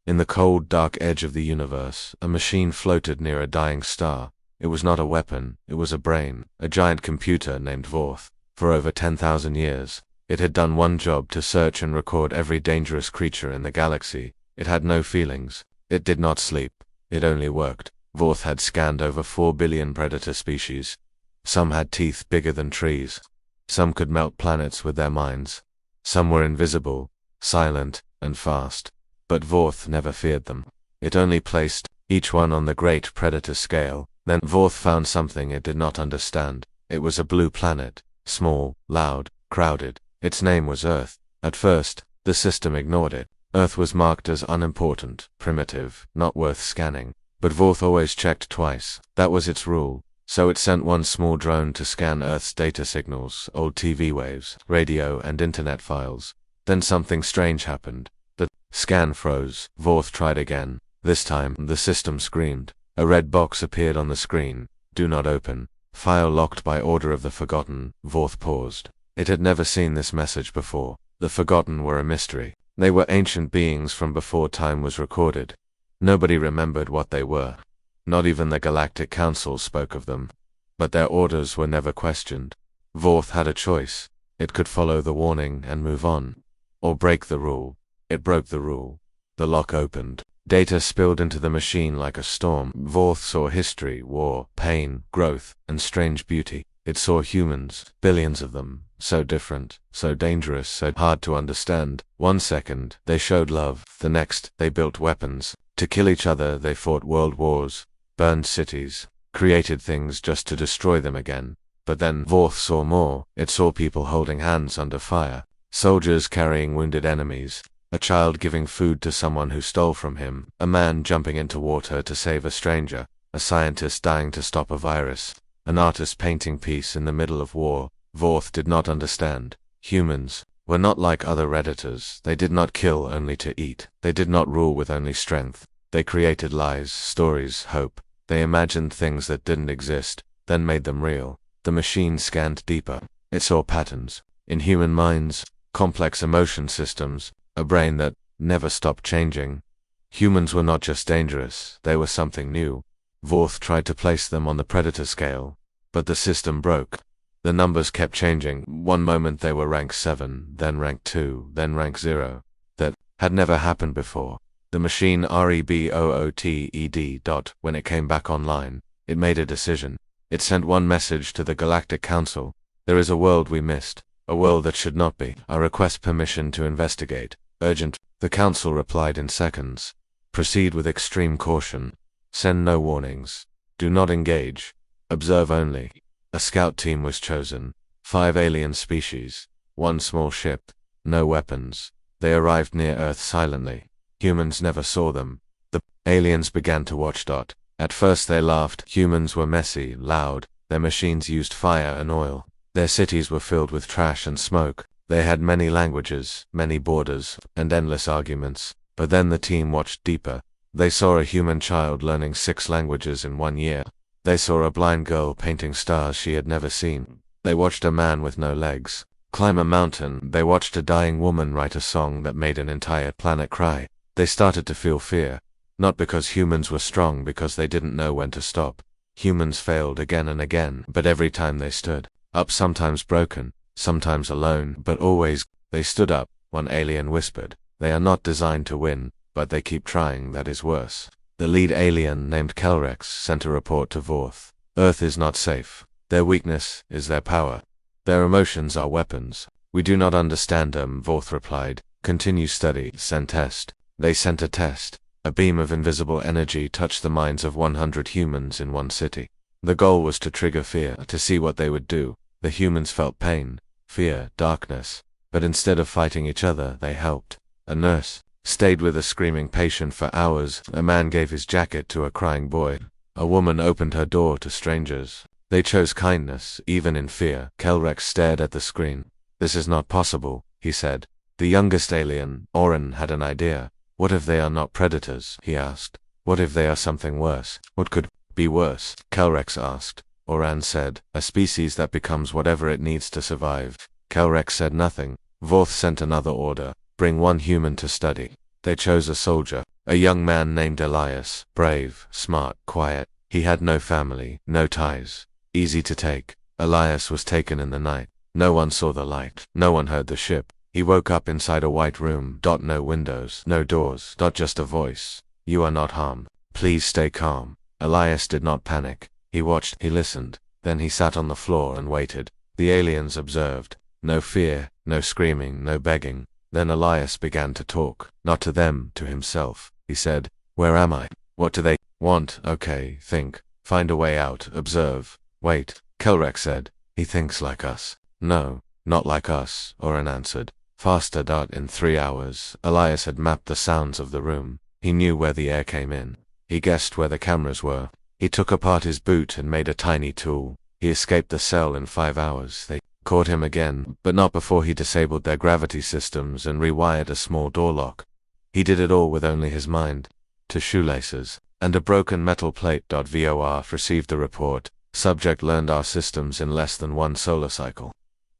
In the cold, dark edge of the universe, a machine floated near a dying star. It was not a weapon, it was a brain, a giant computer named Vorth. For over 10,000 years, it had done one job: to search and record every dangerous creature in the galaxy. It had no feelings. It did not sleep. It only worked. Vorth had scanned over 4 billion predator species. Some had teeth bigger than trees. Some could melt planets with their minds. Some were invisible, silent, and fast. But Vorth never feared them. It only placed each one on the great predator scale. Then Vorth found something it did not understand. It was a blue planet, small, loud, crowded. Its name was Earth. At first, the system ignored it. Earth was marked as unimportant, primitive, not worth scanning. But Vorth always checked twice. That was its rule. So it sent one small drone to scan Earth's data signals, old TV waves, radio and internet files. Then something strange happened. The scan froze. Vorth tried again. This time, the system screamed. A red box appeared on the screen. Do not open. File locked by order of the Forgotten. Vorth paused. It had never seen this message before. The Forgotten were a mystery. They were ancient beings from before time was recorded. Nobody remembered what they were. Not even the Galactic Council spoke of them. But their orders were never questioned. Vorth had a choice. It could follow the warning and move on, or break the rule. It broke the rule. The lock opened. Data spilled into the machine like a storm. Vorth saw history, war, pain, growth, and strange beauty. It saw humans, billions of them, so different, so dangerous, so hard to understand. One second, they showed love. The next, they built weapons. To kill each other, they fought world wars, burned cities, created things just to destroy them again. But then Vorth saw more. It saw people holding hands under fire, soldiers carrying wounded enemies, a child giving food to someone who stole from him, a man jumping into water to save a stranger, a scientist dying to stop a virus, an artist painting peace in the middle of war. Vorth did not understand. Humans were not like other Redditors. They did not kill only to eat. They did not rule with only strength. They created lies, stories, hope. They imagined things that didn't exist, then made them real. The machine scanned deeper. It saw patterns in human minds, complex emotion systems, a brain that never stopped changing. Humans were not just dangerous, they were something new. Vorth tried to place them on the predator scale, but the system broke. The numbers kept changing. One moment they were rank 7, then rank 2, then rank 0. That had never happened before. The machine rebooted. When it came back online, it made a decision. It sent one message to the Galactic Council. There is a world we missed. A world that should not be. I request permission to investigate. Urgent. The Council replied in seconds. Proceed with extreme caution. Send no warnings. Do not engage. Observe only. A scout team was chosen. 5 alien species. 1 small ship. No weapons. They arrived near Earth silently. Humans never saw them. The aliens began to watch. At first they laughed. Humans were messy, loud. Their machines used fire and oil. Their cities were filled with trash and smoke. They had many languages, many borders, and endless arguments. But then the team watched deeper. They saw a human child learning 6 languages in 1 year. They saw a blind girl painting stars she had never seen. They watched a man with no legs climb a mountain. They watched a dying woman write a song that made an entire planet cry. They started to feel fear. Not because humans were strong, because they didn't know when to stop. Humans failed again and again, but every time they stood up, sometimes broken, sometimes alone, but always, they stood up. One alien whispered, "They are not designed to win, but they keep trying, that is worse." The lead alien, named Kelrex, sent a report to Vorth. Earth is not safe. Their weakness is their power. Their emotions are weapons. We do not understand them, Vorth replied. Continue study, send test. They sent a test. A beam of invisible energy touched the minds of 100 humans in one city. The goal was to trigger fear, to see what they would do. The humans felt pain, fear, darkness. But instead of fighting each other, they helped. A nurse stayed with a screaming patient for hours. A man gave his jacket to a crying boy. A woman opened her door to strangers. They chose kindness, even in fear. Kelrex stared at the screen. "This is not possible," he said. The youngest alien, Oren, had an idea. "What if they are not predators?" he asked. "What if they are something worse?" "What could be worse?" Kelrex asked. Oran said, "A species that becomes whatever it needs to survive." Kelrex said nothing. Vorth sent another order. "Bring 1 human to study." They chose a soldier. A young man named Elias, brave, smart, quiet. He had no family, no ties. Easy to take. Elias was taken in the night. No one saw the light. No one heard the ship. He woke up inside a white room. No windows, no doors. Just a voice. You are not harmed. Please stay calm. Elias did not panic. He watched, he listened. Then he sat on the floor and waited. The aliens observed. No fear, no screaming, no begging. Then Elias began to talk. Not to them, to himself. He said, "Where am I? What do they want? Okay, think. Find a way out. Observe. Wait." Kelrex said, "He thinks like us." "No, not like us," Oren answered. "Faster. In 3 hours." Elias had mapped the sounds of the room. He knew where the air came in. He guessed where the cameras were. He took apart his boot and made a tiny tool. He escaped the cell in 5 hours. They caught him again, but not before he disabled their gravity systems and rewired a small door lock. He did it all with only his mind. 2 shoelaces and a broken metal plate. VOR received the report. Subject learned our systems in less than 1 solar cycle.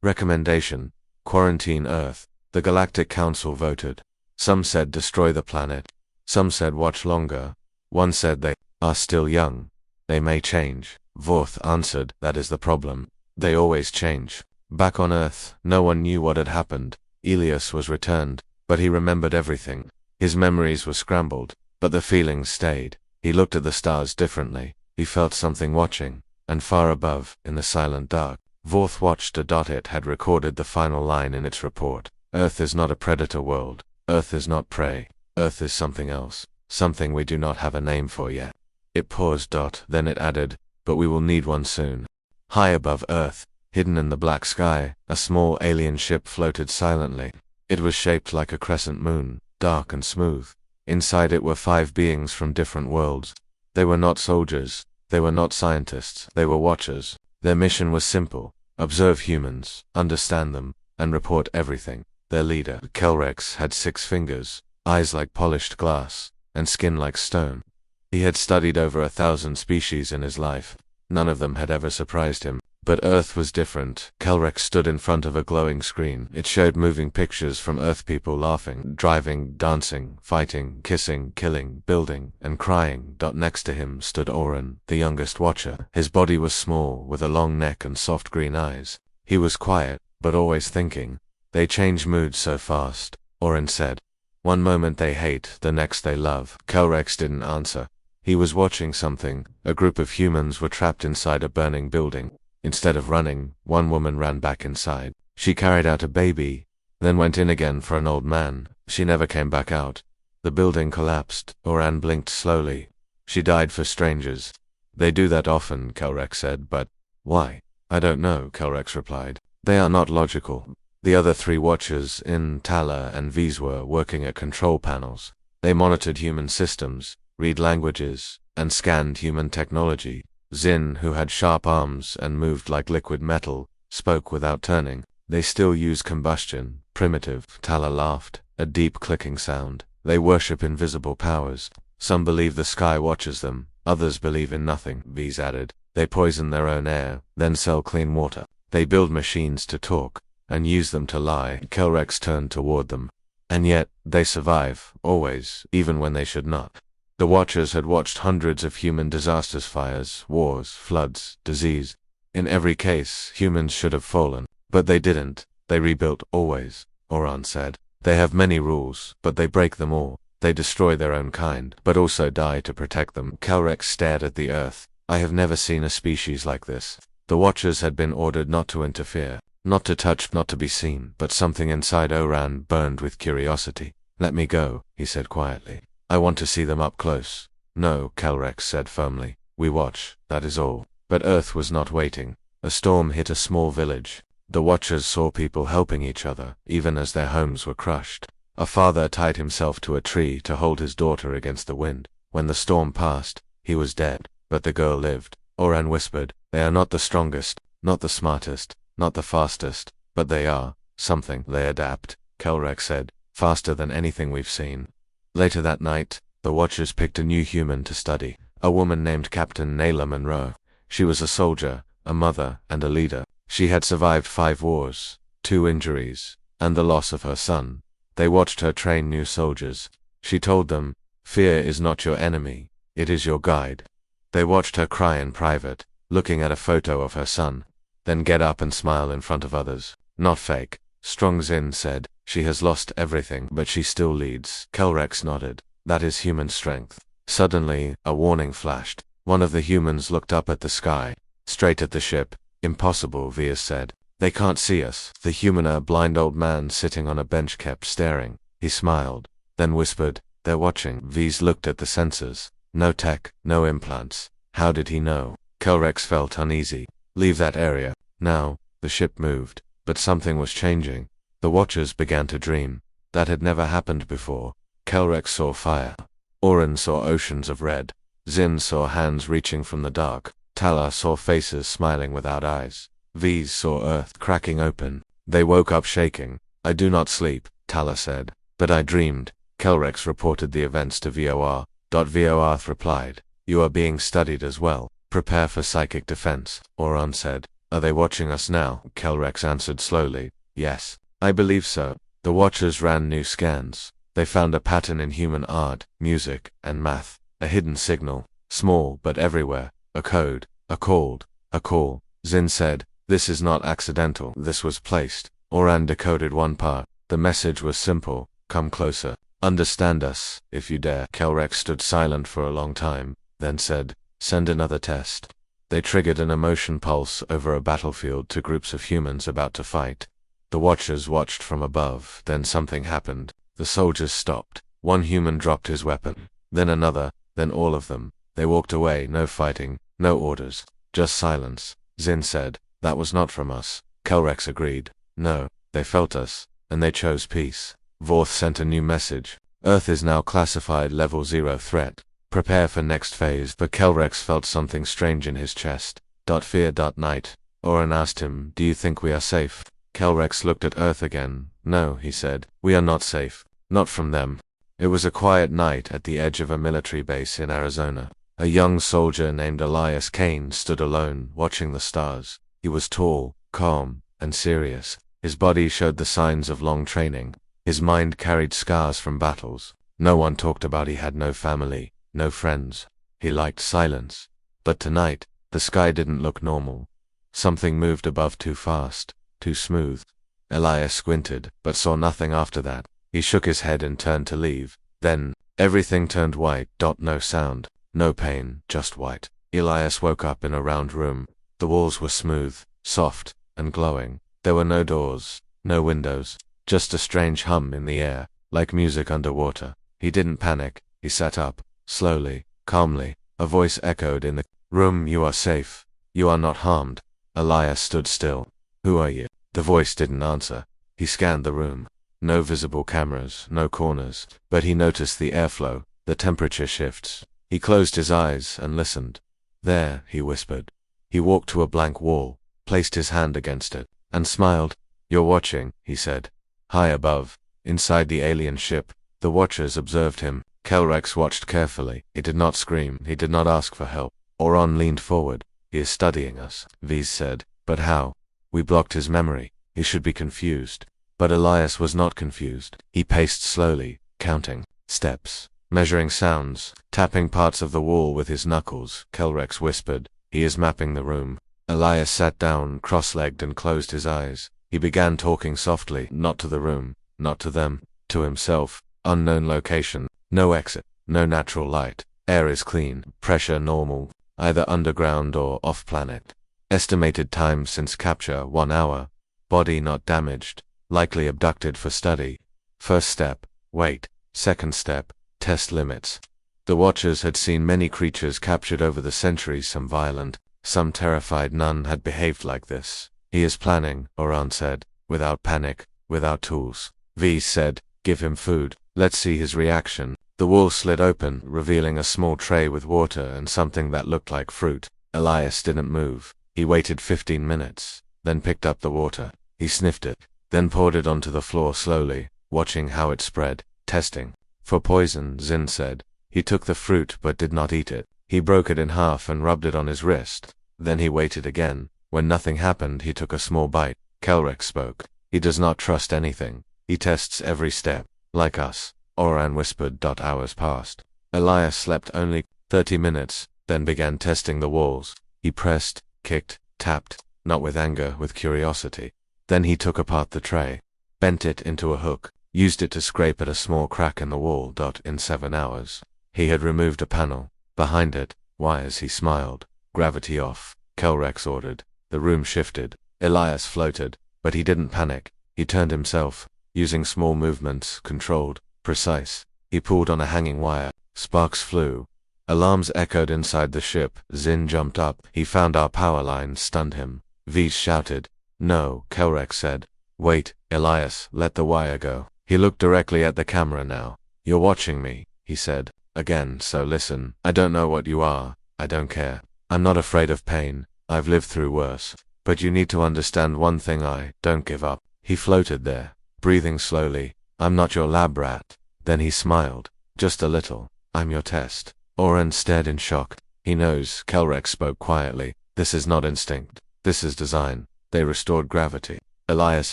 Recommendation: quarantine Earth. The Galactic Council voted. Some said destroy the planet. Some said watch longer. One said they are still young. They may change. Vorth answered, that is the problem. They always change. Back on Earth, no one knew what had happened. Elias was returned, but he remembered everything. His memories were scrambled, but the feelings stayed. He looked at the stars differently. He felt something watching, and far above, in the silent dark, Vorth watched a dot. It had recorded the final line in its report. Earth is not a predator world. Earth is not prey. Earth is something else. Something we do not have a name for yet. It paused. Then it added, but we will need one soon. High above Earth, hidden in the black sky, a small alien ship floated silently. It was shaped like a crescent moon, dark and smooth. Inside it were 5 beings from different worlds. They were not soldiers. They were not scientists. They were watchers. Their mission was simple: observe humans, understand them, and report everything. Their leader, Kelrex, had 6 fingers, eyes like polished glass, and skin like stone. He had studied over 1,000 species in his life. None of them had ever surprised him. But Earth was different. Kelrex stood in front of a glowing screen. It showed moving pictures from Earth people laughing, driving, dancing, fighting, kissing, killing, building, and crying. Next to him stood Oren, the youngest watcher. His body was small, with a long neck and soft green eyes. He was quiet, but always thinking. They change moods so fast, Oren said. One moment they hate, the next they love. Kelrex didn't answer. He was watching something. A group of humans were trapped inside a burning building. Instead of running, one woman ran back inside. She carried out a baby, then went in again for an old man. She never came back out. The building collapsed. Oran blinked slowly. She died for strangers. They do that often, Kelrex said, but why? I don't know, Kelrex replied. They are not logical. The other 3 watchers, In, Tala, and V's were working at control panels. They monitored human systems, read languages, and scanned human technology. Zin, who had sharp arms and moved like liquid metal, spoke without turning. They still use combustion, primitive. Tala laughed, a deep clicking sound. They worship invisible powers. Some believe the sky watches them, others believe in nothing, V's added. They poison their own air, then sell clean water. They build machines to talk, and use them to lie. Kelrex turned toward them. And yet, they survive, always, even when they should not. The Watchers had watched hundreds of human disasters, fires, wars, floods, disease. In every case, humans should have fallen. But they didn't. They rebuilt, always, Oran said. They have many rules, but they break them all. They destroy their own kind, but also die to protect them. Kelrex stared at the Earth. I have never seen a species like this. The Watchers had been ordered not to interfere, not to touch, not to be seen, but something inside Oran burned with curiosity. Let me go, he said quietly. I want to see them up close. No, Kelrex said firmly. We watch, that is all. But Earth was not waiting. A storm hit a small village. The Watchers saw people helping each other, even as their homes were crushed. A father tied himself to a tree to hold his daughter against the wind. When the storm passed, he was dead, but the girl lived. Oran whispered, they are not the strongest, not the smartest, not the fastest, but they are something. They adapt, Kelrex said, faster than anything we've seen. Later that night, the Watchers picked a new human to study, a woman named Captain Nayla Monroe. She was a soldier, a mother, and a leader. She had survived 5 wars, 2 injuries, and the loss of her son. They watched her train new soldiers. She told them, Fear is not your enemy, it is your guide. They watched her cry in private, looking at a photo of her son, then get up and smile in front of others. Not fake, Strong Zin said. She has lost everything, but she still leads. Kelrex nodded. That is human strength. Suddenly, a warning flashed. One of the humans looked up at the sky, straight at the ship. Impossible, Vias said. They can't see us. The human, a blind old man sitting on a bench, kept staring. He smiled, then whispered, they're watching. Vias looked at the sensors. No tech, no implants. How did he know? Kelrex felt uneasy. Leave that area. Now, the ship moved, but something was changing. The watchers began to dream. That had never happened before. Kelrex saw fire. Oren saw oceans of red. Zin saw hands reaching from the dark. Tala saw faces smiling without eyes. Viz saw earth cracking open. They woke up shaking. I do not sleep, Tala said. But I dreamed. Kelrex reported the events to VOR. VOR replied. You are being studied as well. Prepare for psychic defense, Oran said. Are they watching us now? Kelrex answered slowly. Yes, I believe so. The watchers ran new scans. They found a pattern in human art, music, and math. A hidden signal, small but everywhere. A code, a call. Zin said, this is not accidental. This was placed. Oran decoded one part. The message was simple. Come closer. Understand us, if you dare. Kelrex stood silent for a long time, then said, send another test. They triggered an emotion pulse over a battlefield to groups of humans about to fight. The watchers watched from above, then something happened. The soldiers stopped. One human dropped his weapon, then another, then all of them. They walked away, no fighting, no orders, just silence. Zin said, that was not from us. Kelrex agreed. No, they felt us, and they chose peace. Vorth sent a new message. Earth is now classified level 0 threat. Prepare for next phase. But Kelrex felt something strange in his chest. Fear. Night. Oren asked him, do you think we are safe? Kelrex looked at Earth again. No, he said. We are not safe. Not from them. It was a quiet night at the edge of a military base in Arizona. A young soldier named Elias Kane stood alone, watching the stars. He was tall, calm, and serious. His body showed the signs of long training. His mind carried scars from battles. No one talked about he had no family, no friends. He liked silence. But tonight, the sky didn't look normal. Something moved above too fast, too smooth. Elias squinted, but saw nothing after that. He shook his head and turned to leave. Then, everything turned white. No sound, no pain, just white. Elias woke up in a round room. The walls were smooth, soft, and glowing. There were no doors, no windows, just a strange hum in the air, like music underwater. He didn't panic. He sat up, slowly, calmly. A voice echoed in the room, you are safe. You are not harmed. Elias stood still. Who are you? The voice didn't answer. He scanned the room. No visible cameras, no corners, but he noticed the airflow, the temperature shifts. He closed his eyes and listened. There, he whispered. He walked to a blank wall, placed his hand against it, and smiled. You're watching, he said. High above, inside the alien ship, the watchers observed him. Kelrex watched carefully. He did not scream. He did not ask for help. Oran leaned forward. He is studying us, Viz said. But how? We blocked his memory. He should be confused. But Elias was not confused. He paced slowly, counting steps, measuring sounds, tapping parts of the wall with his knuckles. Kelrex whispered, he is mapping the room. Elias sat down, cross-legged, and closed his eyes. He began talking softly, not to the room, not to them, to himself. Unknown location, no exit, no natural light. Air is clean, pressure normal, either underground or off-planet. Estimated time since capture, 1 hour. Body not damaged, likely abducted for study. First step, wait. Second step, test limits. The watchers had seen many creatures captured over the centuries, some violent, some terrified. None had behaved like this. He is planning, Oran said, without panic, without tools. V said, give him food, let's see his reaction. The wall slid open, revealing a small tray with water and something that looked like fruit. Elias didn't move. He waited 15 minutes, then picked up the water. He sniffed it, then poured it onto the floor slowly, watching how it spread, testing. For poison, Zin said. He took the fruit but did not eat it. He broke it in half and rubbed it on his wrist. Then he waited again. When nothing happened, he took a small bite. Kelrex spoke. He does not trust anything. He tests every step. Like us. Oran whispered. Hours passed. Elias slept only 30 minutes, then began testing the walls. He pressed, kicked, tapped, not with anger, with curiosity. Then he took apart the tray, bent it into a hook, used it to scrape at a small crack in the wall. In 7 hours, he had removed a panel. Behind it, wires. He smiled. Gravity off, Kelrex ordered. The room shifted. Elias floated, but he didn't panic. He turned himself, using small movements, controlled, precise. He pulled on a hanging wire. Sparks flew. Alarms echoed inside the ship. Zin jumped up. He found our power line, stunned him. Vise shouted. No, Kelrex said. Wait, Elias, let the wire go. He looked directly at the camera now. You're watching me, he said. Again, so listen. I don't know what you are. I don't care. I'm not afraid of pain. I've lived through worse. But you need to understand one thing. I don't give up. He floated there, breathing slowly. I'm not your lab rat. Then he smiled. Just a little. I'm your test. Oren stared in shock. He knows, Kelrex spoke quietly. This is not instinct. This is design. They restored gravity. Elias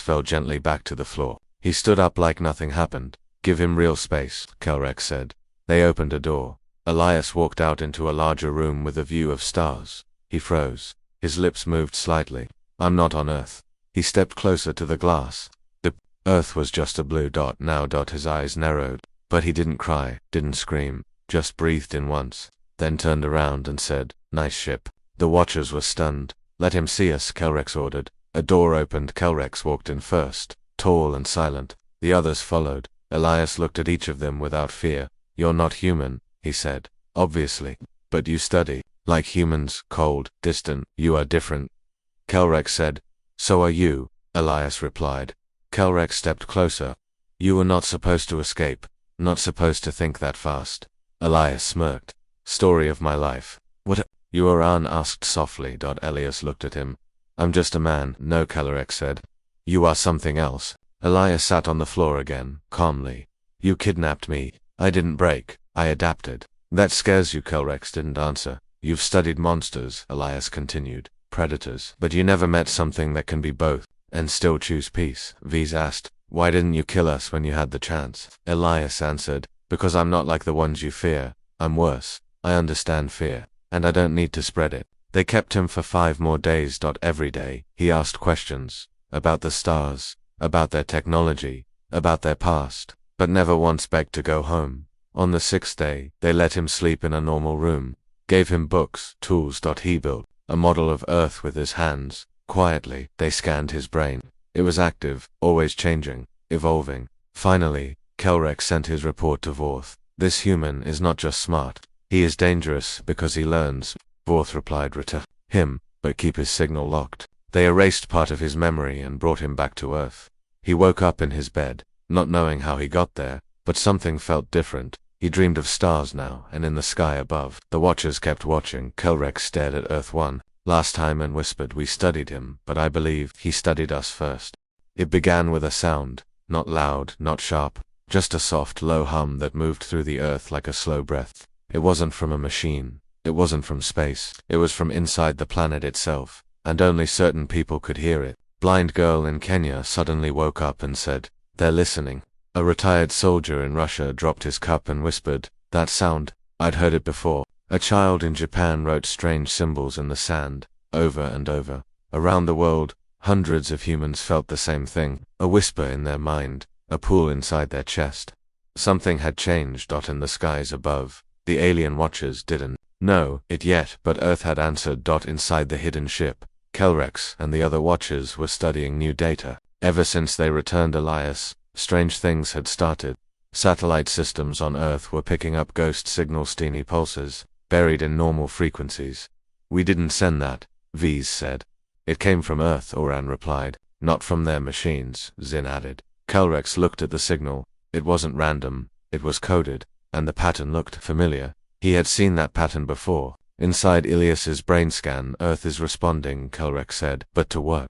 fell gently back to the floor. He stood up like nothing happened. Give him real space, Kelrex said. They opened a door. Elias walked out into a larger room with a view of stars. He froze. His lips moved slightly. I'm not on Earth. He stepped closer to the glass. The Earth was just a blue dot now. His eyes narrowed. But he didn't cry, didn't scream, just breathed in once, then turned around and said, nice ship. The watchers were stunned. Let him see us, Kelrex ordered. A door opened. Kelrex walked in first, tall and silent. The others followed. Elias looked at each of them without fear. You're not human, he said. Obviously. But you study. Like humans, cold, distant. You are different. Kelrex said. So are you, Elias replied. Kelrex stepped closer. You were not supposed to escape. Not supposed to think that fast. Elias smirked. Story of my life. What you are? An asked softly. Elias looked at him. I'm just a man. No, Kelrex said. You are something else. Elias sat on the floor again, calmly. You kidnapped me. I didn't break. I adapted. That scares you? Kelrex didn't answer. You've studied monsters, Elias continued. Predators. But you never met something that can be both, and still choose peace. Vise asked. Why didn't you kill us when you had the chance? Elias answered. Because I'm not like the ones you fear. I'm worse. I understand fear. And I don't need to spread it. They kept him for 5 more days. Every day, he asked questions. About the stars. About their technology. About their past. But never once begged to go home. On the 6th day, they let him sleep in a normal room. Gave him books, tools. He built a model of Earth with his hands. Quietly, they scanned his brain. It was active, always changing, evolving. Finally, Kelrex sent his report to Vorth. This human is not just smart. He is dangerous because he learns. Vorth replied, return him, but keep his signal locked. They erased part of his memory and brought him back to Earth. He woke up in his bed, not knowing how he got there, but something felt different. He dreamed of stars now, and in the sky above. The watchers kept watching. Kelrex stared at Earth 1. Last time and whispered, we studied him, but I believe he studied us first. It began with a sound, not loud, not sharp, just a soft, low hum that moved through the earth like a slow breath. It wasn't from a machine. It wasn't from space. It was from inside the planet itself, and only certain people could hear it. Blind girl in Kenya suddenly woke up and said, they're listening. A retired soldier in Russia dropped his cup and whispered, that sound, I'd heard it before. A child in Japan wrote strange symbols in the sand, over and over. Around the world, hundreds of humans felt the same thing, a whisper in their mind, a pull inside their chest. Something had changed. In the skies above. The alien watchers didn't know it yet, but Earth had answered. Inside the hidden ship, Kelrex and the other watchers were studying new data. Ever since they returned Elias, strange things had started. Satellite systems on Earth were picking up ghost signals, teeny pulses, buried in normal frequencies. We didn't send that, Vise said. It came from Earth, Oran replied. Not from their machines, Zin added. Kelrex looked at the signal. It wasn't random, it was coded, and the pattern looked familiar. He had seen that pattern before. Inside Ilias's brain scan, Earth is responding, Kelrex said. But to what?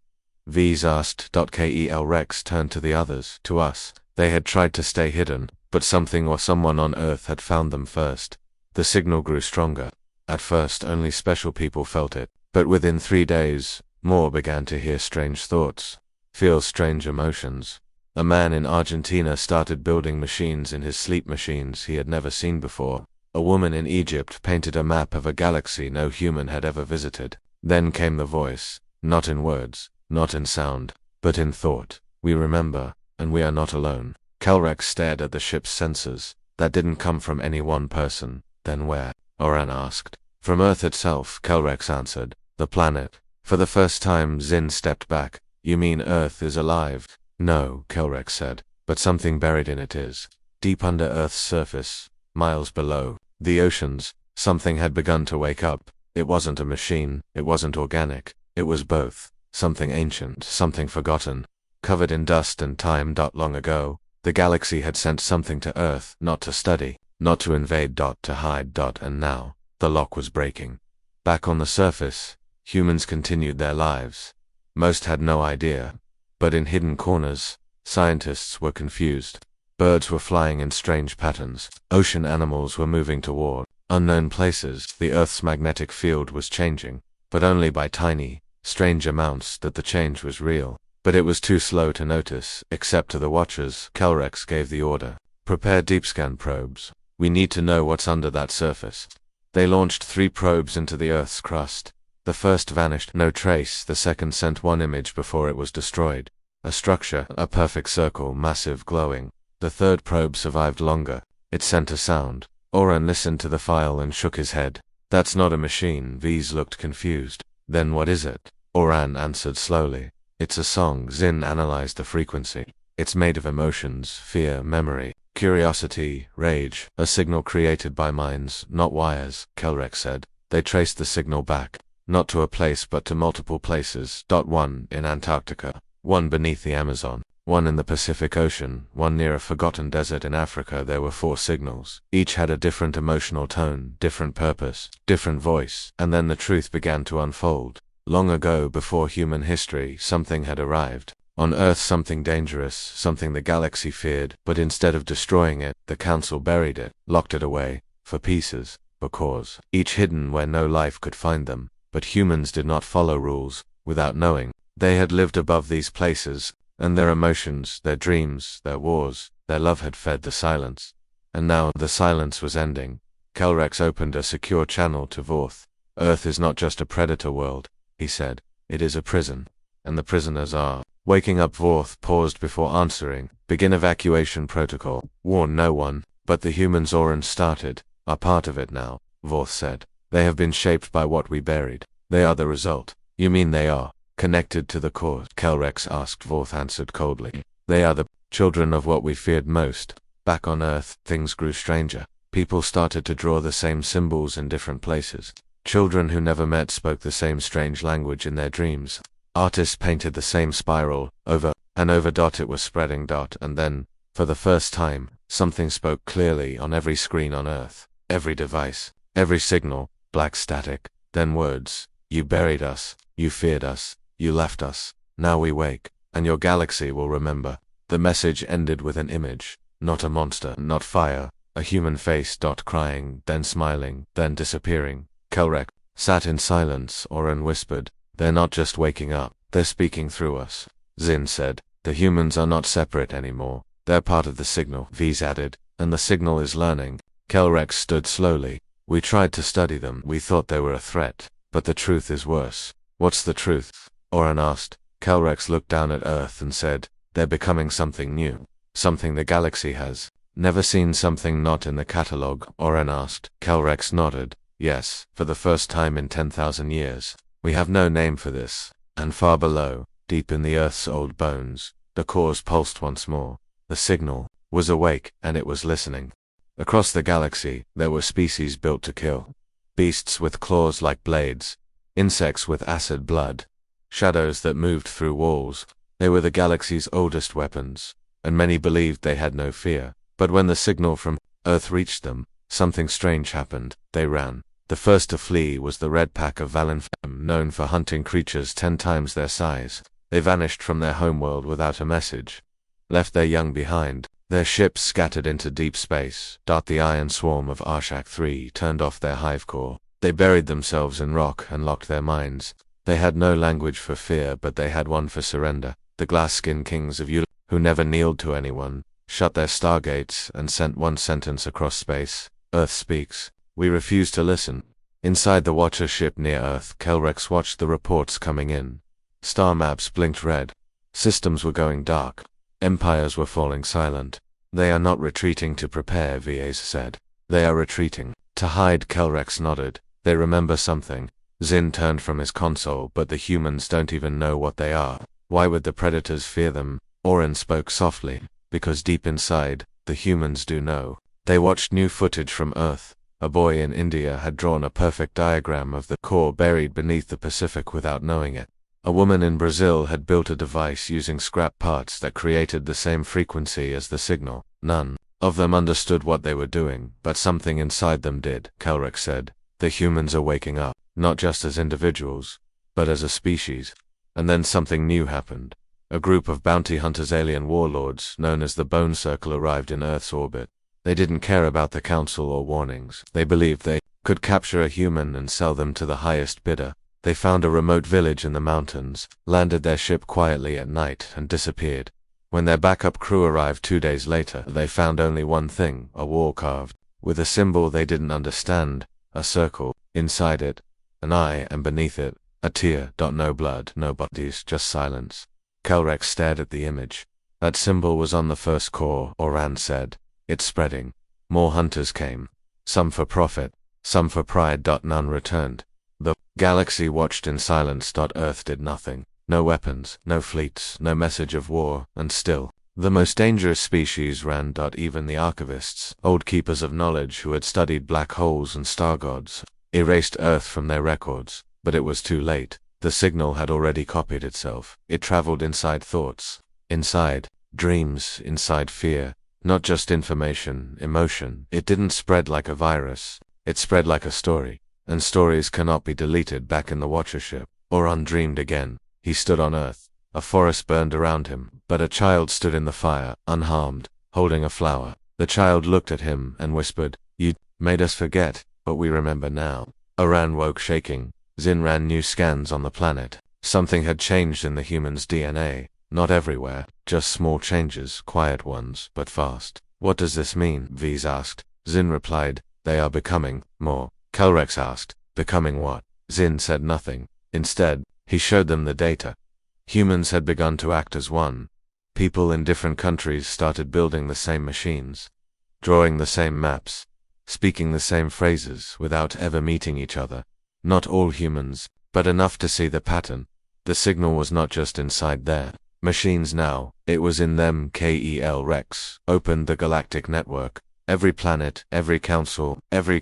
Vise asked. Kelrex turned to the others. To us. They had tried to stay hidden, but something or someone on Earth had found them first. The signal grew stronger. At first only special people felt it, but within 3 days, more began to hear strange thoughts, feel strange emotions. A man in Argentina started building machines in his sleep, machines he had never seen before. A woman in Egypt painted a map of a galaxy no human had ever visited. Then came the voice, not in words, not in sound, but in thought. We remember, and we are not alone. Kelrex stared at the ship's sensors. That didn't come from any one person. Then where? Oran asked. From Earth itself, Kelrex answered. The planet. For the first time, Zin stepped back. You mean Earth is alive? No, Kelrex said, but something buried in it is. Deep under Earth's surface, miles below, the oceans, something had begun to wake up. It wasn't a machine, it wasn't organic, it was both. Something ancient, something forgotten. Covered in dust and time. Long ago, the galaxy had sent something to Earth, not to study, not to invade. To hide. And now, the lock was breaking. Back on the surface, humans continued their lives. Most had no idea. But in hidden corners, scientists were confused. Birds were flying in strange patterns. Ocean animals were moving toward unknown places. The Earth's magnetic field was changing, but only by tiny, strange amounts. That the change was real. But it was too slow to notice, except to the watchers. Kelrex gave the order. Prepare deep scan probes. We need to know what's under that surface. They launched 3 probes into the Earth's crust. The first vanished, no trace. The second sent one image before it was destroyed. A structure, a perfect circle, massive, glowing. The third probe survived longer. It sent a sound. Oran listened to the file and shook his head. That's not a machine. V's looked confused. Then what is it? Oran answered slowly. It's a song. Zin analyzed the frequency. It's made of emotions, fear, memory, curiosity, rage, a signal created by minds, not wires, Kelrex said. They traced the signal back, not to a place but to multiple places. One in Antarctica, one beneath the Amazon, one in the Pacific Ocean, one near a forgotten desert in Africa. There were 4 signals. Each had a different emotional tone, different purpose, different voice. And then the truth began to unfold. Long ago, before human history, something had arrived. On Earth, something dangerous, something the galaxy feared, but instead of destroying it, the Council buried it, locked it away, for pieces, because, each hidden where no life could find them. But humans did not follow rules, without knowing. They had lived above these places, and their emotions, their dreams, their wars, their love had fed the silence. And now, the silence was ending. Kelrex opened a secure channel to Vorth. Earth is not just a predator world, he said. It is a prison. And the prisoners are waking up. Vorth paused before answering. Begin evacuation protocol. Warn no one, but the humans Oran started are part of it now, Vorth said. They have been shaped by what we buried. They are the result. You mean they are connected to the core? Kelrex asked. Vorth answered coldly. They are the children of what we feared most. Back on Earth, things grew stranger. People started to draw the same symbols in different places. Children who never met spoke the same strange language in their dreams. Artists painted the same spiral, over and over. It was spreading. And then, for the first time, something spoke clearly on every screen on Earth. Every device, every signal, black static. Then words. You buried us, you feared us, you left us. Now we wake, and your galaxy will remember. The message ended with an image. Not a monster, not fire. A human face. Crying, then smiling, then disappearing. Kelrex sat in silence. Oran whispered, they're not just waking up, they're speaking through us. Zin said, the humans are not separate anymore. They're part of the signal, V's added, and the signal is learning. Kelrex stood slowly. We tried to study them. We thought they were a threat, but the truth is worse. What's the truth? Oran asked. Kelrex looked down at Earth and said, they're becoming something new. Something the galaxy has never seen. Something not in the catalogue? Oran asked. Kelrex nodded. Yes, for the first time in 10,000 years. We have no name for this. And far below, deep in the Earth's old bones, the cores pulsed once more. The signal was awake, and it was listening. Across the galaxy, there were species built to kill. Beasts with claws like blades. Insects with acid blood. Shadows that moved through walls. They were the galaxy's oldest weapons, and many believed they had no fear. But when the signal from Earth reached them, something strange happened. They ran. The first to flee was the Red Pack of Valenfam, known for hunting creatures 10 times their size. They vanished from their homeworld without a message. Left their young behind. Their ships scattered into deep space. The iron swarm of Arshak III turned off their hive core. They buried themselves in rock and locked their minds. They had no language for fear, but they had one for surrender. The glass-skinned kings of Eula, who never kneeled to anyone, shut their stargates and sent one sentence across space. Earth speaks. We refuse to listen. Inside the Watcher ship near Earth, Kelrex watched the reports coming in. Star maps blinked red. Systems were going dark. Empires were falling silent. They are not retreating to prepare, VAs said. They are retreating to hide, Kelrex nodded. They remember something. Zin turned from his console, but the humans don't even know what they are. Why would the predators fear them? Oren spoke softly. Because deep inside, the humans do know. They watched new footage from Earth. A boy in India had drawn a perfect diagram of the core buried beneath the Pacific without knowing it. A woman in Brazil had built a device using scrap parts that created the same frequency as the signal. None of them understood what they were doing, but something inside them did, Kelrex said. The humans are waking up, not just as individuals, but as a species. And then something new happened. A group of bounty hunters, alien warlords, known as the Bone Circle, arrived in Earth's orbit. They didn't care about the council or warnings. They believed they could capture a human and sell them to the highest bidder. They found a remote village in the mountains, landed their ship quietly at night, and disappeared. When their backup crew arrived 2 days later, they found only one thing, a wall carved, with a symbol they didn't understand, a circle, inside it, an eye, and beneath it, a tear. No blood, no bodies, just silence. Kelrex stared at the image. That symbol was on the first core, Oran said. It's spreading. More hunters came. Some for profit, some for pride. None returned. The galaxy watched in silence. Earth did nothing. No weapons, no fleets, no message of war, and still, the most dangerous species ran. Even the archivists, old keepers of knowledge who had studied black holes and star gods, erased Earth from their records. But it was too late. The signal had already copied itself. It traveled inside thoughts, inside dreams, inside fear. Not just information, emotion. It didn't spread like a virus. It spread like a story. And stories cannot be deleted. Back in the Watcher ship, Oran dreamed again. He stood on Earth. A forest burned around him, but a child stood in the fire, unharmed, holding a flower. The child looked at him and whispered, "You made us forget, but we remember now." Oran woke shaking. Zin ran new scans on the planet. Something had changed in the human's DNA. Not everywhere, just small changes, quiet ones, but fast. What does this mean? V's asked. Zin replied, they are becoming more. Kelrex asked, becoming what? Zin said nothing. Instead, he showed them the data. Humans had begun to act as one. People in different countries started building the same machines, drawing the same maps, speaking the same phrases without ever meeting each other. Not all humans, but enough to see the pattern. The signal was not just inside their machines now, it was in them. Kel Rex opened the galactic network. Every planet, every council, every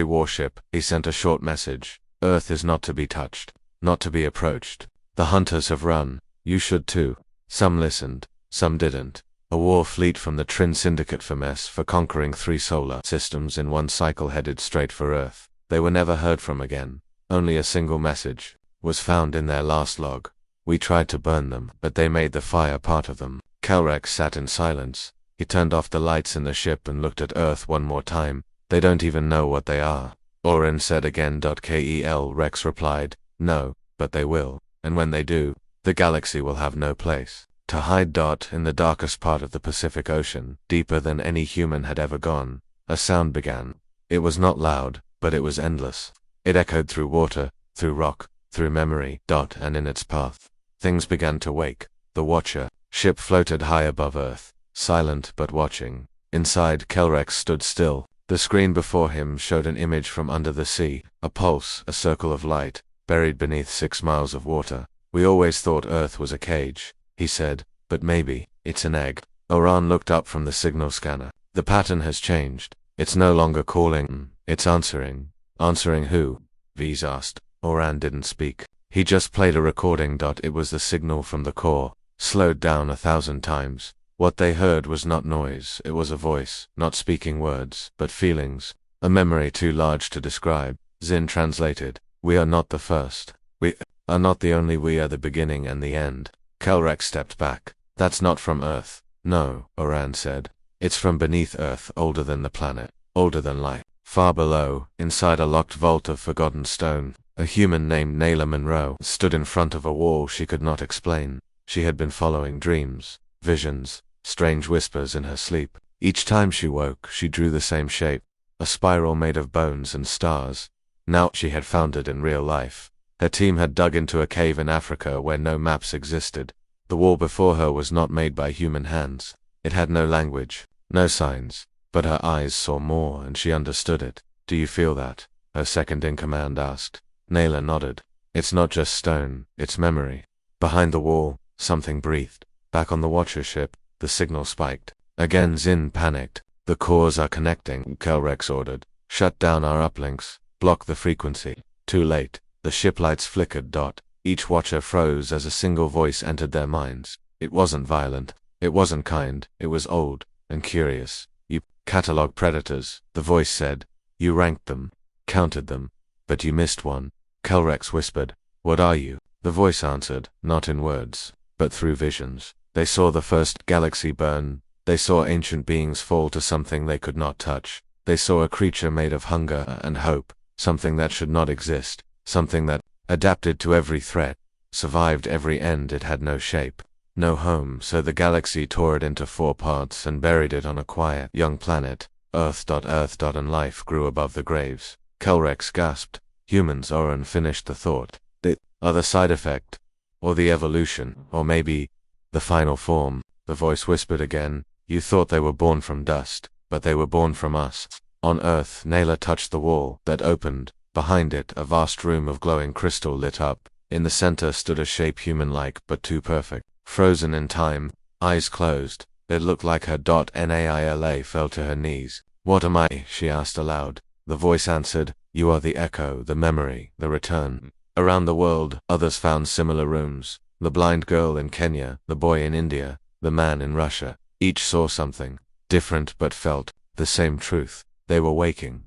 warship. He sent a short message. Earth is not to be touched, not to be approached. The hunters have run. You should too. Some listened, some didn't. A war fleet from the Trin Syndicate for conquering 3 solar systems in one cycle headed straight for Earth. They were never heard from again. Only a single message was found in their last log. We tried to burn them, but they made the fire part of them. Kelrex sat in silence. He turned off the lights in the ship and looked at Earth one more time. They don't even know what they are. Oren said again. Kel Rex replied, no, but they will. And when they do, the galaxy will have no place to hide. In the darkest part of the Pacific Ocean, deeper than any human had ever gone, a sound began. It was not loud, but it was endless. It echoed through water, through rock, through memory. And in its path, things began to wake. The Watcher ship floated high above Earth, silent but watching. Inside, Kelrex stood still. The screen before him showed an image from under the sea, a pulse, a circle of light, buried beneath 6 miles of water. We always thought Earth was a cage, he said, but maybe it's an egg. Oran looked up from the signal scanner. The pattern has changed. It's no longer calling, it's answering. Answering who? V's asked. Oran didn't speak. He just played a recording. It was the signal from the core, slowed down 1,000 times. What they heard was not noise, it was a voice, not speaking words, but feelings. A memory too large to describe. Zin translated. We are not the first. We are not the only. We are the beginning and the end. Kelrex stepped back. That's not from Earth. No, Oran said. It's from beneath Earth, older than the planet, older than light. Far below, inside a locked vault of forgotten stone, a human named Nayla Monroe stood in front of a wall she could not explain. She had been following dreams, visions, strange whispers in her sleep. Each time she woke, she drew the same shape. a spiral made of bones and stars. Now she had found it in real life. Her team had dug into a cave in Africa where no maps existed. The wall before her was not made by human hands. It had no language, no signs, but her eyes saw more and she understood it. "Do you feel that?" her second-in-command asked. Naylor nodded. "It's not just stone, it's memory." Behind the wall, something breathed. Back on the Watcher ship, the signal spiked. Again Zin panicked. "The cores are connecting," Kelrex ordered. "Shut down our uplinks. Block the frequency." Too late. The ship lights flickered. Each Watcher froze as a single voice entered their minds. It wasn't violent. It wasn't kind. It was old and curious. "You catalog predators," the voice said. "You ranked them, counted them, but you missed one." Kelrex whispered. "What are you?" The voice answered, not in words, but through visions. They saw the first galaxy burn. They saw ancient beings fall to something they could not touch. They saw a creature made of hunger and hope, something that should not exist, something that adapted to every threat, survived every end. It had no shape, no home, so the galaxy tore it into 4 parts and buried it on a quiet, young planet, Earth. And life grew above the graves. Kelrex gasped. "Humans," Oren finished the thought. "They are the side effect, or the evolution, or maybe the final form." The voice whispered again. "You thought they were born from dust, but they were born from us." On Earth, Naylor touched the wall that opened. Behind it, a vast room of glowing crystal lit up. In the center stood a shape human-like but too perfect. Frozen in time, eyes closed, it looked like her. Naila fell to her knees. "What am I?" she asked aloud. The voice answered, "You are the echo, the memory, the return." Around the world, others found similar rooms. The blind girl in Kenya, the boy in India, the man in Russia. Each saw something different but felt the same truth. They were waking.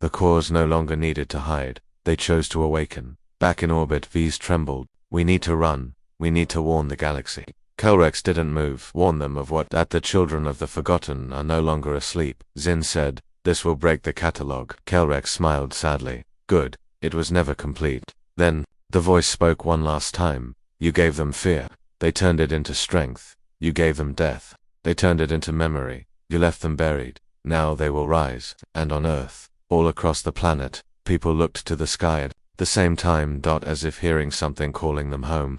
The cores no longer needed to hide. They chose to awaken. Back in orbit, V's trembled. "We need to run. We need to warn the galaxy." Kelrex didn't move. "Warn them of what?" "That the children of the forgotten are no longer asleep," Zin said. "This will break the catalog." Kelrex smiled sadly. "Good. It was never complete." Then, the voice spoke one last time. "You gave them fear. They turned it into strength. You gave them death. They turned it into memory. You left them buried. Now they will rise." And on Earth, all across the planet, people looked to the sky at the same time. As if hearing something calling them home.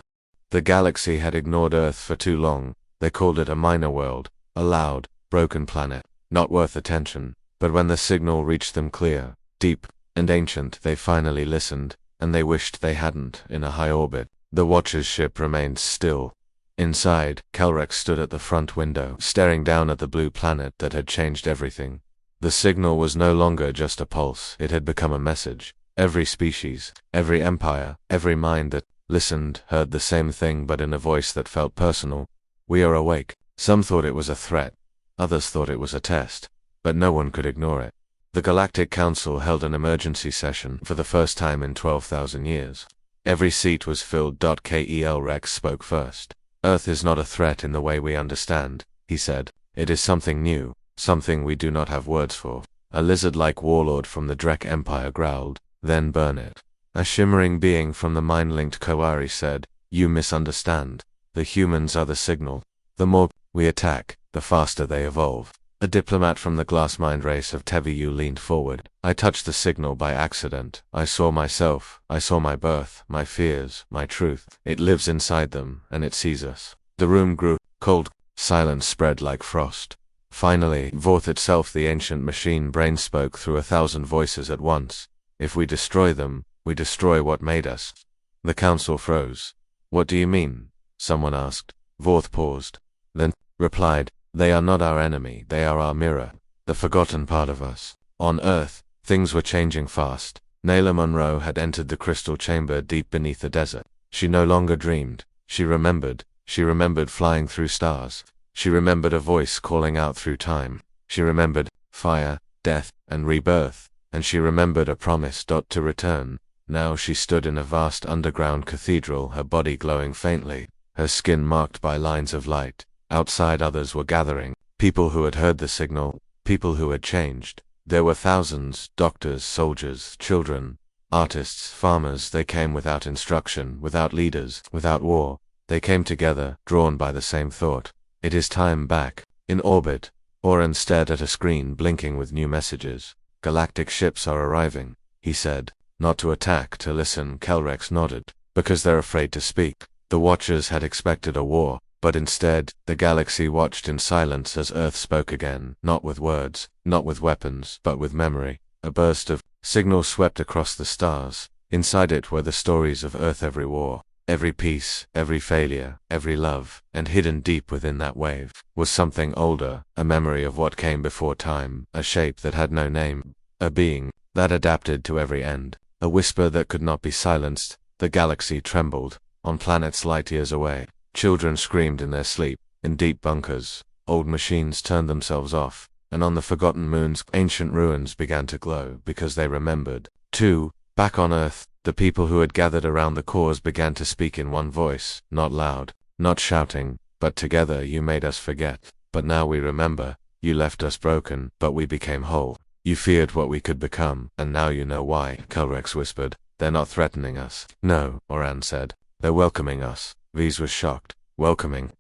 The galaxy had ignored Earth for too long. They called it a minor world, a loud, broken planet, not worth attention. But when the signal reached them clear, deep, and ancient, they finally listened, and they wished they hadn't. In a high orbit, the Watcher's ship remained still. Inside, Kelrex stood at the front window, staring down at the blue planet that had changed everything. The signal was no longer just a pulse, it had become a message. Every species, every empire, every mind that listened, heard the same thing but in a voice that felt personal. "We are awake." Some thought it was a threat, others thought it was a test, but no one could ignore it. The Galactic Council held an emergency session for the first time in 12,000 years. Every seat was filled. Kelrex spoke first. "Earth is not a threat in the way we understand," he said. "It is something new, something we do not have words for." A lizard-like warlord from the Drek Empire growled, "Then burn it." A shimmering being from the mind-linked Kowari said, "You misunderstand. The humans are the signal. The more we attack, the faster they evolve." A diplomat from the glass mind race of Teviyu leaned forward. "I touched the signal by accident. I saw myself. I saw my birth, my fears, my truth. It lives inside them, and it sees us." The room grew cold. Silence spread like frost. Finally, Vorth itself, the ancient machine brain, spoke through 1,000 voices at once. "If we destroy them, we destroy what made us." The council froze. "What do you mean?" someone asked. Vorth paused, then replied, "They are not our enemy, they are our mirror, the forgotten part of us." On Earth, things were changing fast. Naylor Monroe had entered the crystal chamber deep beneath the desert. She no longer dreamed. She remembered. She remembered flying through stars. She remembered a voice calling out through time. She remembered fire, death, and rebirth. And she remembered a promise to return. Now she stood in a vast underground cathedral, her body glowing faintly, her skin marked by lines of light. Outside, others were gathering, people who had heard the signal, people who had changed. There were thousands, doctors, soldiers, children, artists, farmers. They came without instruction, without leaders, without war. They came together, drawn by the same thought. "It is time." Back in orbit, Oren stared at a screen blinking with new messages. Galactic ships are arriving, he said. Not to attack, to listen, Kelrex nodded. Because they're afraid to speak. The Watchers had expected a war, but instead, the galaxy watched in silence as Earth spoke again, not with words, not with weapons, but with memory. A burst of signal swept across the stars. Inside it were the stories of Earth, every war, every peace, every failure, every love, and hidden deep within that wave was something older, a memory of what came before time, a shape that had no name, a being that adapted to every end, a whisper that could not be silenced. The galaxy trembled. On planets light years away, children screamed in their sleep. In deep bunkers, old machines turned themselves off, and on the forgotten moons, ancient ruins began to glow because they remembered. Too, back on Earth, the people who had gathered around the cause began to speak in one voice, not loud, not shouting, but together. You made us forget, but now we remember. You left us broken, but we became whole. You feared what we could become, and now you know why, Kelrex whispered. They're not threatening us. No, Oran said. They're welcoming us. Vise was shocked. Welcoming.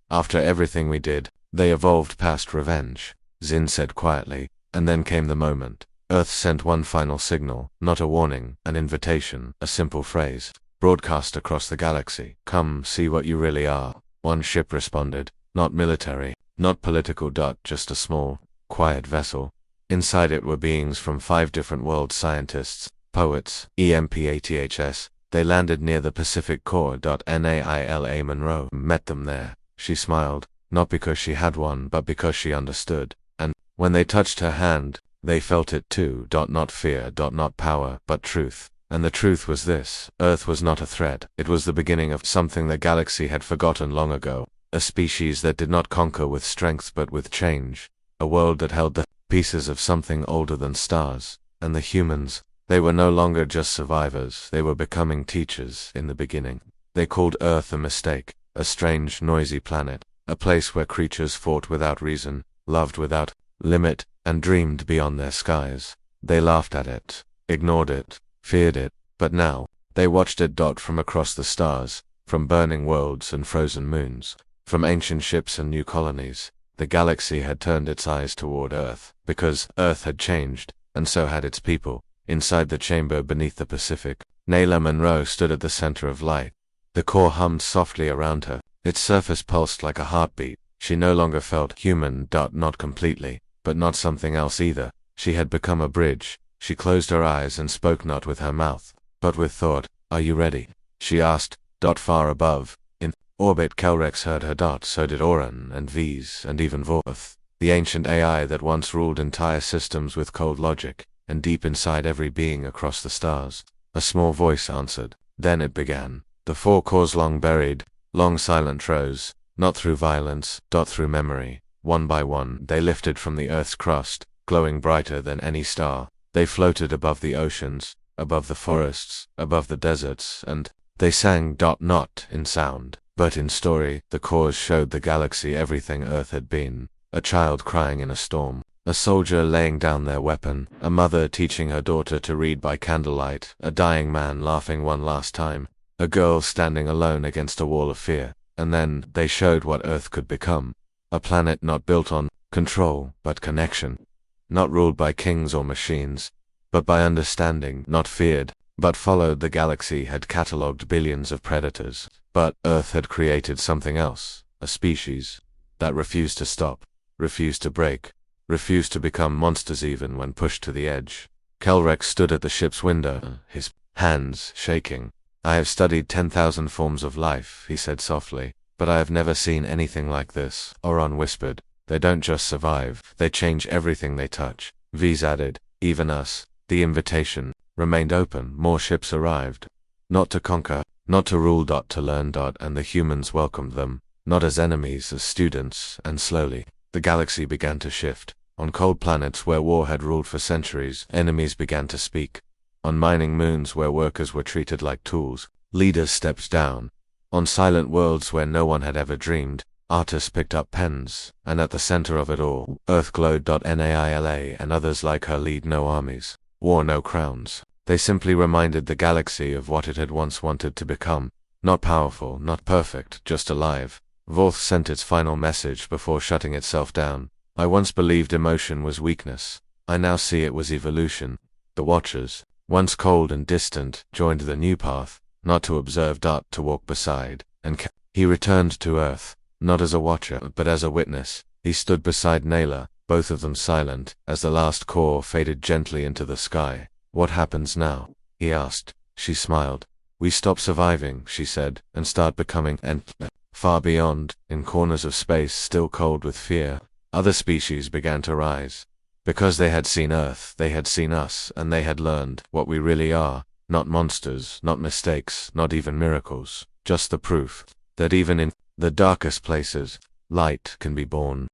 After everything we did, they evolved past revenge, Zin said quietly, and then came the moment. Earth sent one final signal, not a warning, an invitation, a simple phrase, broadcast across the galaxy. Come, see what you really are. One ship responded, not military, not political. Just a small, quiet vessel. Inside it were beings from 5 different worlds, scientists, poets, EMPATHS. They landed near the Pacific Core. Naila Monroe met them there. She smiled, not because she had one, but because she understood. And when they touched her hand, they felt it too. Not fear, not power, but truth. And the truth was this: Earth was not a threat. It was the beginning of something the galaxy had forgotten long ago. A species that did not conquer with strength but with change. A world that held the pieces of something older than stars. And the humans, they were no longer just survivors, they were becoming teachers. In the beginning, they called Earth a mistake, a strange, noisy planet, a place where creatures fought without reason, loved without limit, and dreamed beyond their skies. They laughed at it, ignored it, feared it, but now, they watched it. From across the stars, from burning worlds and frozen moons, from ancient ships and new colonies, the galaxy had turned its eyes toward Earth, because Earth had changed, and so had its people. Inside the chamber beneath the Pacific, Naila Monroe stood at the center of light. The core hummed softly around her. Its surface pulsed like a heartbeat. She no longer felt human. Not completely, but not something else either. She had become a bridge. She closed her eyes and spoke not with her mouth, but with thought. Are you ready? She asked. Far above, in orbit, Kelrex heard her. So did Oran and Vise and even Vorth, the ancient AI that once ruled entire systems with cold logic. And deep inside every being across the stars, a small voice answered. Then it began. The 4 cores, long buried, long silent, rose, not through violence, through memory. One by one, they lifted from the Earth's crust, glowing brighter than any star. They floated above the oceans, above the forests, above the deserts, and they sang. Not in sound, but in story. The cores showed the galaxy everything Earth had been: a child crying in a storm, a soldier laying down their weapon, a mother teaching her daughter to read by candlelight, a dying man laughing one last time, a girl standing alone against a wall of fear. And then, they showed what Earth could become. A planet not built on control, but connection. Not ruled by kings or machines, but by understanding. Not feared, but followed. The galaxy had catalogued billions of predators, but Earth had created something else, a species that refused to stop, refused to break, refused to become monsters even when pushed to the edge. Kelrex stood at the ship's window, his hands shaking. I have studied 10,000 forms of life, he said softly, but I have never seen anything like this. Oran whispered. They don't just survive, they change everything they touch. Vise added, even us. The invitation remained open. More ships arrived. Not to conquer, not to rule. To learn. And the humans welcomed them, not as enemies, as students. And slowly, the galaxy began to shift. On cold planets where war had ruled for centuries, enemies began to speak. On mining moons where workers were treated like tools, leaders stepped down. On silent worlds where no one had ever dreamed, artists picked up pens. And at the center of it all, Earth glowed. Naila and others like her lead no armies, wore no crowns. They simply reminded the galaxy of what it had once wanted to become. Not powerful, not perfect, just alive. Vorth sent its final message before shutting itself down. I once believed emotion was weakness. I now see it was evolution. The Watchers, once cold and distant, joined the new path, not to observe but to walk beside, and he returned to Earth, not as a watcher, but as a witness. He stood beside Nayla, both of them silent, as the last core faded gently into the sky. What happens now? He asked. She smiled. We stop surviving, she said, and start becoming, and far beyond, in corners of space still cold with fear, other species began to rise. Because they had seen Earth, they had seen us, and they had learned what we really are, not monsters, not mistakes, not even miracles, just the proof that even in the darkest places, light can be born.